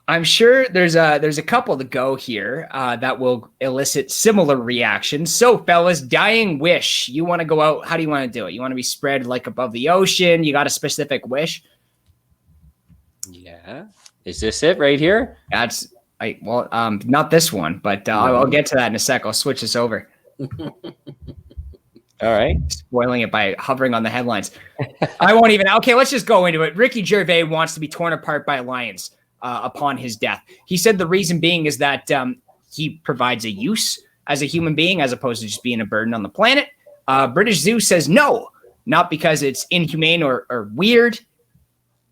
I'm sure there's a couple to go here that will elicit similar reactions. So, fellas, dying wish. You want to go out? How do you want to do it? You want to be spread like above the ocean? You got a specific wish? Yeah. Is this it right here? That's. Not this one, but I'll get to that in a sec. I'll switch this over. All right. Spoiling it by hovering on the headlines. I won't even. Okay, let's just go into it. Ricky Gervais wants to be torn apart by lions upon his death. He said the reason being is that he provides a use as a human being as opposed to just being a burden on the planet. British Zoo says no, not because it's inhumane or weird,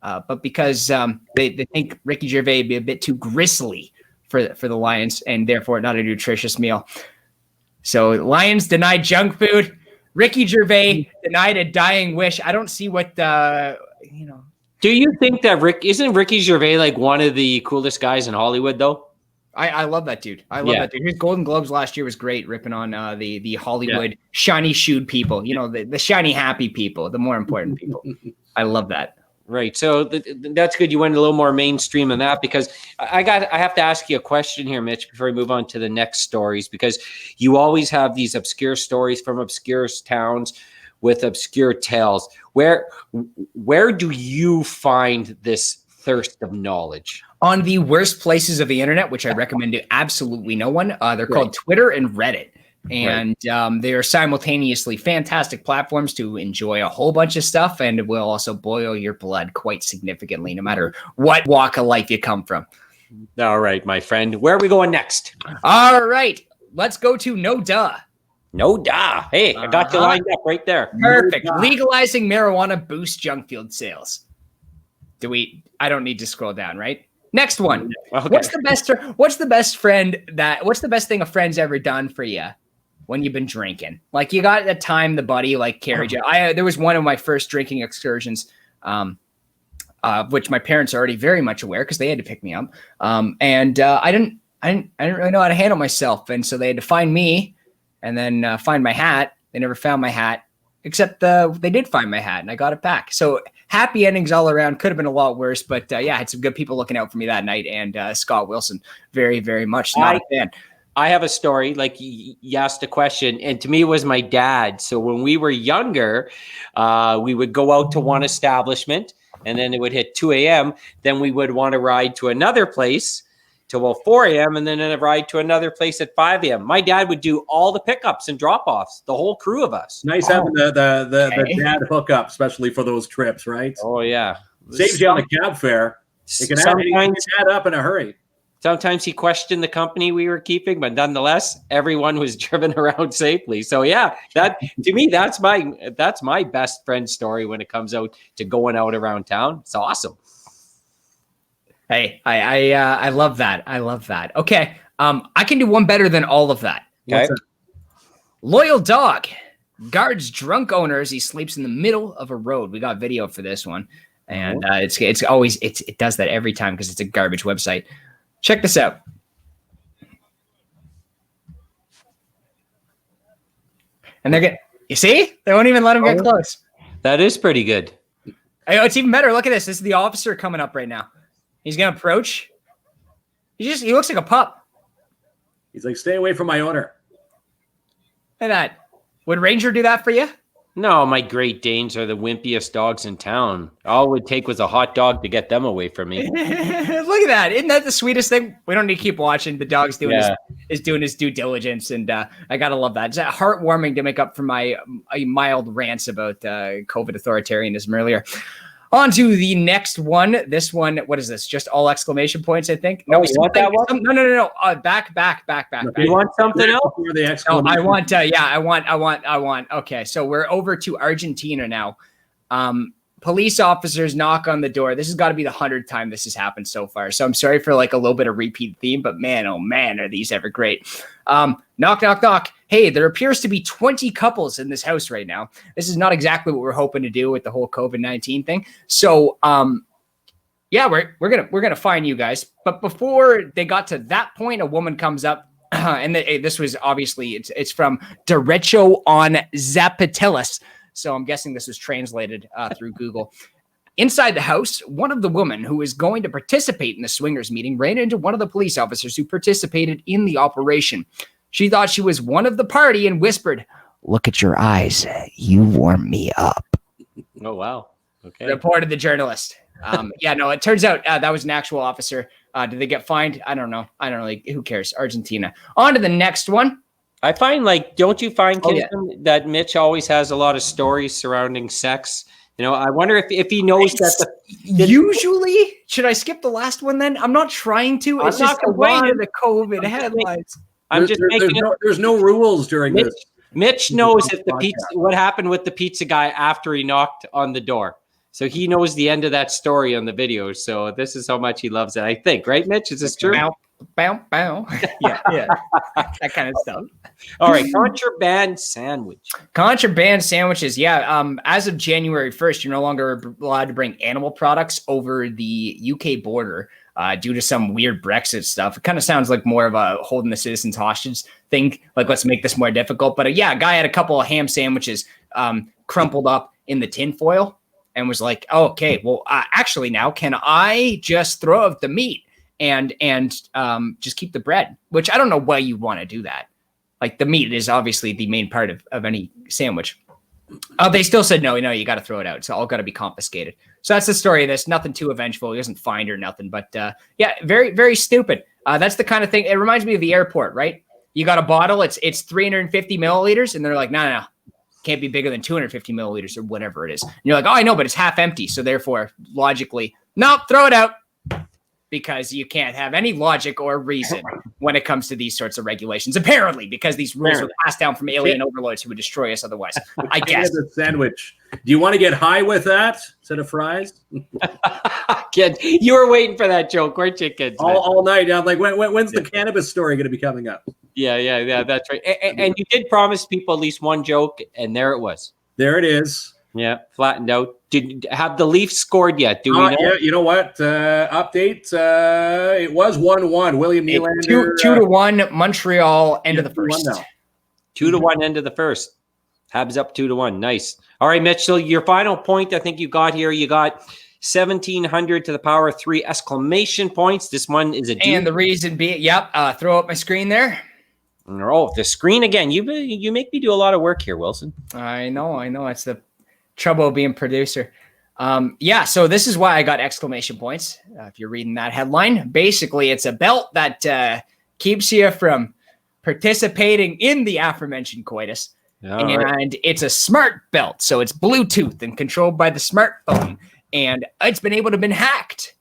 but because they think Ricky Gervais would be a bit too gristly for the lions and therefore not a nutritious meal. So lions denied junk food. Ricky Gervais denied a dying wish. I don't see what Do you think that isn't Ricky Gervais like one of the coolest guys in Hollywood though? I love that dude. I love that dude. His Golden Globes last year was great, ripping on the Hollywood shiny shoed people. The shiny happy people, the more important people. I love that. Right. So that's good. You went a little more mainstream in that because I have to ask you a question here, Mitch, before we move on to the next stories, because you always have these obscure stories from obscure towns with obscure tales. Where do you find this thirst of knowledge? On the worst places of the internet, which I recommend to absolutely no one. They're called Twitter and Reddit. And they are simultaneously fantastic platforms to enjoy a whole bunch of stuff, and it will also boil your blood quite significantly, no matter what walk of life you come from. All right, my friend. Where are we going next? All right. Let's go to No Duh. No Duh. Hey, I got you lined up right there. Perfect. No legalizing marijuana boosts junk food sales. I don't need to scroll down, right? Next one. Okay. What's the best thing a friend's ever done for you? when you've been drinking. Like you got to time the buddy like carried you. There was one of my first drinking excursions, which my parents are already very much aware because they had to pick me up. And I didn't really know how to handle myself. And so they had to find me and then find my hat. They never found my hat, except they did find my hat and I got it back. So happy endings all around. Could have been a lot worse, but I had some good people looking out for me that night. And Scott Wilson, very, very much not a fan. I have a story, like you asked a question, and to me it was my dad. So when we were younger, we would go out to one establishment and then it would hit 2 a.m. Then we would want to ride to another place till 4 a.m. and then a ride to another place at 5 a.m. My dad would do all the pickups and drop-offs, the whole crew of us. Nice having the dad hookup, especially for those trips, right? Oh, yeah. Saves you on the cab fare. You can add up in a hurry. Sometimes he questioned the company we were keeping, but nonetheless, everyone was driven around safely. So yeah, that to me, that's my best friend story when it comes out to going out around town. It's awesome. Hey, I love that. I love that. Okay. I can do one better than all of that. Okay. Loyal dog guards drunk owner as he sleeps in the middle of a road. We got video for this one. And it does that every time because it's a garbage website. Check this out. And you see? They won't even let him get close. That is pretty good. It's even better. Look at this. This is the officer coming up right now. He's going to approach. He looks like a pup. He's like, stay away from my owner. Look at that. Would Ranger do that for you? No, my Great Danes are the wimpiest dogs in town. All it would take was a hot dog to get them away from me. Look at that. Isn't that the sweetest thing? We don't need to keep watching. The dog's doing his due diligence, and I got to love that. It's heartwarming to make up for my mild rants about COVID authoritarianism earlier. On to the next one. This one, what is this? Just all exclamation points, I think. No, you want that one? No. Back. You want something else? No, I want. Okay, so we're over to Argentina now. Police officers knock on the door. This has got to be the 100th time this has happened so far. So I'm sorry for like a little bit of repeat theme, but man, oh man, are these ever great. Knock. Hey, there appears to be 20 couples in this house right now. This is not exactly what we're hoping to do with the whole COVID-19 thing. So, we're gonna find you guys. But before they got to that point, a woman comes up, and this was obviously it's from Derecho on Zapatillas. So I'm guessing this was translated through Google. Inside the house, one of the women who was going to participate in the swingers meeting ran into one of the police officers who participated in the operation. She thought she was one of the party and whispered, "Look at your eyes. You warm me up." Oh, wow. Okay. Reported the journalist. It turns out that was an actual officer. Did they get fined? I don't know. Who cares? Argentina. On to the next one. I find, don't you find, Kinsman, that Mitch always has a lot of stories surrounding sex? You know, I wonder if he knows that. Usually, should I skip the last one then? I'm not trying to. It's just a lot of the COVID headlines. There's no rules during this. Mitch knows what happened with the pizza guy after he knocked on the door. So he knows the end of that story on the video. So this is how much he loves it, I think. Right, Mitch? Is this true? Bow. Yeah. That kind of stuff. All right. Contraband sandwich. Contraband sandwiches. Yeah. As of January 1st, you're no longer allowed to bring animal products over the UK border due to some weird Brexit stuff. It kind of sounds like more of a holding the citizens hostage thing. Like, let's make this more difficult. But a guy had a couple of ham sandwiches crumpled up in the tin foil and was like, oh, okay, well, actually now can I just throw out the meat and just keep the bread, which I don't know why you want to do that. Like, the meat is obviously the main part of any sandwich. They still said, no, you got to throw it out. It's all got to be confiscated. So that's the story of this. Nothing too eventful. He doesn't find or nothing, but very, very stupid. That's the kind of thing. It reminds me of the airport, right? You got a bottle. It's 350 milliliters. And they're like, no. Can't be bigger than 250 milliliters or whatever it is. And you're like, oh, I know, but it's half empty. So therefore, logically, no, throw it out. Because you can't have any logic or reason when it comes to these sorts of regulations. Apparently, because these rules were passed down from alien overlords who would destroy us otherwise. I guess. A sandwich. Do you want to get high with that instead of fries? Kid, you were waiting for that joke, weren't you, kids? All night. I'm like, when's the cannabis story going to be coming up? Yeah. That's right. And you did promise people at least one joke, and there it was. There it is. Yeah, flattened out. Did have the Leafs scored yet? Do we know? Yeah, you know what? Update. It was 1-1. William Nylander. 2-1. Montreal. End of the first. 2-1 end of the first. Habs up 2-1. Nice. All right, Mitch. So your final point, I think you got here. You got 1,700 to the power of 3 exclamation points. This one is a. And the reason being, throw up my screen there. Oh, the screen again. You make me do a lot of work here, Wilson. I know. It's the trouble of being producer. So this is why I got exclamation points. If you're reading that headline, basically it's a belt that keeps you from participating in the aforementioned coitus. And it's a smart belt. So it's Bluetooth and controlled by the smartphone. And it's been able to been hacked.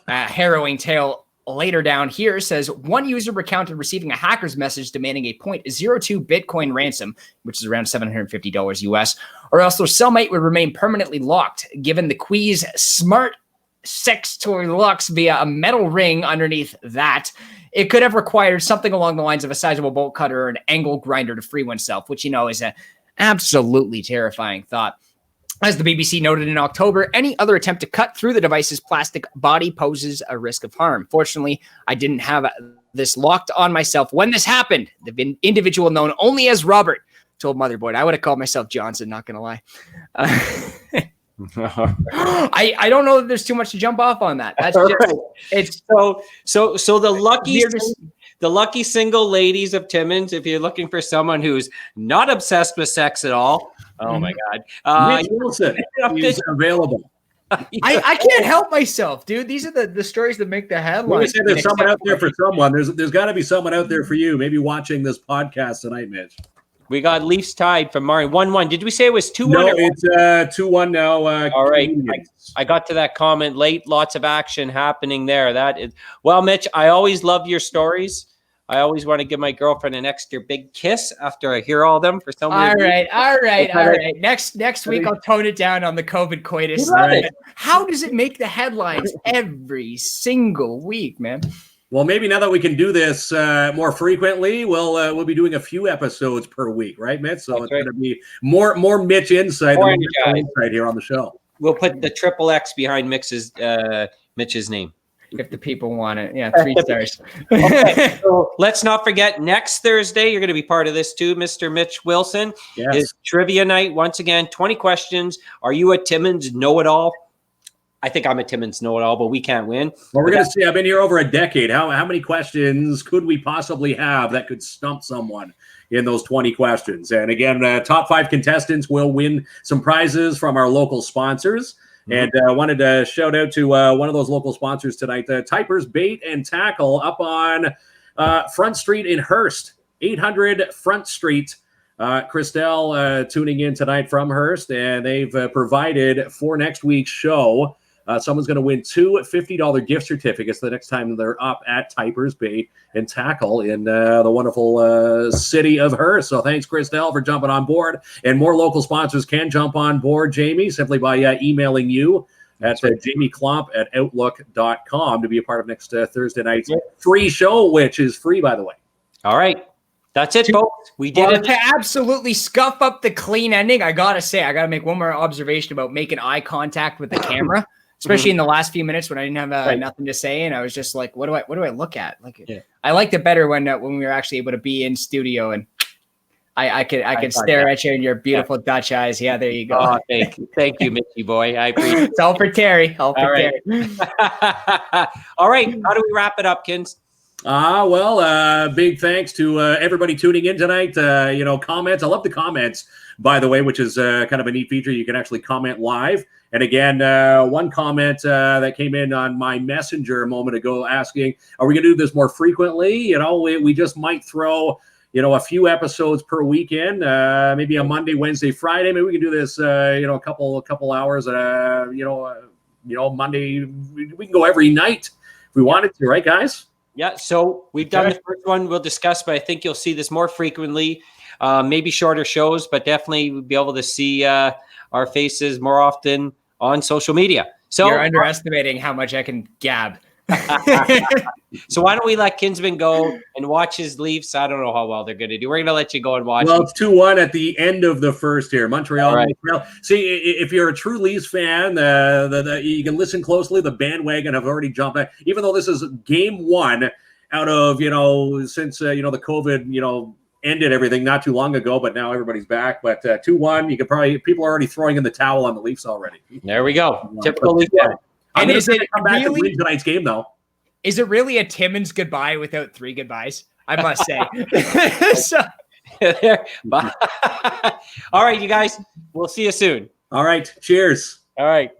Harrowing tale later down here says one user recounted receiving a hacker's message demanding a 0.02 Bitcoin ransom, which is around $750 US, or else their cellmate would remain permanently locked. Given the Qui's smart sex toy locks via a metal ring underneath that, it could have required something along the lines of a sizable bolt cutter or an angle grinder to free oneself, which is an absolutely terrifying thought. As the BBC noted in October, any other attempt to cut through the device's plastic body poses a risk of harm. Fortunately, I didn't have this locked on myself when this happened. The individual known only as Robert told Motherboard. I would have called myself Johnson, not going to lie. I don't know that there's too much to jump off on that. That's just, right. It's so the lucky single ladies of Timmins, if you're looking for someone who's not obsessed with sex at all. Oh my God. Mitch Wilson is available. I can't help myself, dude. These are the stories that make the headlines. There's someone out there for someone. There's got to be someone out there for you. Maybe watching this podcast tonight, Mitch. We got Leafs tied from Mari 1-1. Did we say it was 2-1? No, it's 2-1 now. All right. I got to that comment late. Lots of action happening there. Well, Mitch, I always love your stories. I always want to give my girlfriend an extra big kiss after I hear all of them for some reason. All right. Next week I'll tone it down on the COVID coitus. Right. How does it make the headlines every single week, man? Well, maybe now that we can do this more frequently, we'll be doing a few episodes per week, right, Mitch? So it's going to be more Mitch insight here on the show. We'll put the triple X behind Mitch's name. If the people want it. Yeah, 3 stars. Okay, so let's not forget, next Thursday, you're going to be part of this too, Mr. Mitch Wilson. Yes. Is trivia night. Once again, 20 questions. Are you a Timmins know-it-all? I think I'm a Timmins know-it-all, but we can't win. Well, we're going to see. I've been here over a decade. How many questions could we possibly have that could stump someone in those 20 questions? And again, top 5 contestants will win some prizes from our local sponsors. And I wanted to shout out to one of those local sponsors tonight, Typers Bait and Tackle up on Front Street in Hearst, 800 Front Street. Christelle tuning in tonight from Hearst, and they've provided for next week's show. Someone's going to win 2 $50 gift certificates the next time they're up at Typers Bait and Tackle in the wonderful city of Hearst. So thanks, Christelle, for jumping on board. And more local sponsors can jump on board, Jamie, simply by emailing you at jamieclomp@outlook.com to be a part of next Thursday night's free show, which is free, by the way. All right. That's it, folks. We did it. To absolutely scuff up the clean ending, I got to make one more observation about making eye contact with the camera. Especially in the last few minutes when I didn't have nothing to say, and I was just like, "What do I look at?" I liked it better when we were actually able to be in studio and I could stare at you in your beautiful Dutch eyes. Yeah, there you go. Oh, thank you, Mitchy boy. I appreciate it. It's all for Terry. Terry. All right, how do we wrap it up, Kins? Big thanks to everybody tuning in tonight. Comments. I love the comments, by the way, which is kind of a neat feature. You can actually comment live. And again, one comment that came in on my messenger a moment ago asking, are we going to do this more frequently? We just might throw, a few episodes per weekend, maybe a Monday, Wednesday, Friday. Maybe we can do this, a couple hours, Monday. We can go every night if we wanted to, right, guys? Yeah, so we've done the first one we'll discuss, but I think you'll see this more frequently, maybe shorter shows, but definitely we'll be able to see our faces more often on social media. So you're underestimating how much I can gab. So why don't we let Kinsman go and watch his Leafs? I don't know how well they're going to do. We're going to let you go and watch. Well, it's 2-1 at the end of the first here. Montreal. Right. See, if you're a true Leafs fan, you can listen closely. The bandwagon have already jumped back. Even though this is game 1 out of, since, the COVID, ended everything not too long ago, but now everybody's back. But 2-1, people are already throwing in the towel on the Leafs already. There we go. Typical Leafs. I'm going to come back and win tonight's game, though. Is it really a Timmins goodbye without 3 goodbyes? I must say. Bye. All right, you guys. We'll see you soon. All right. Cheers. All right.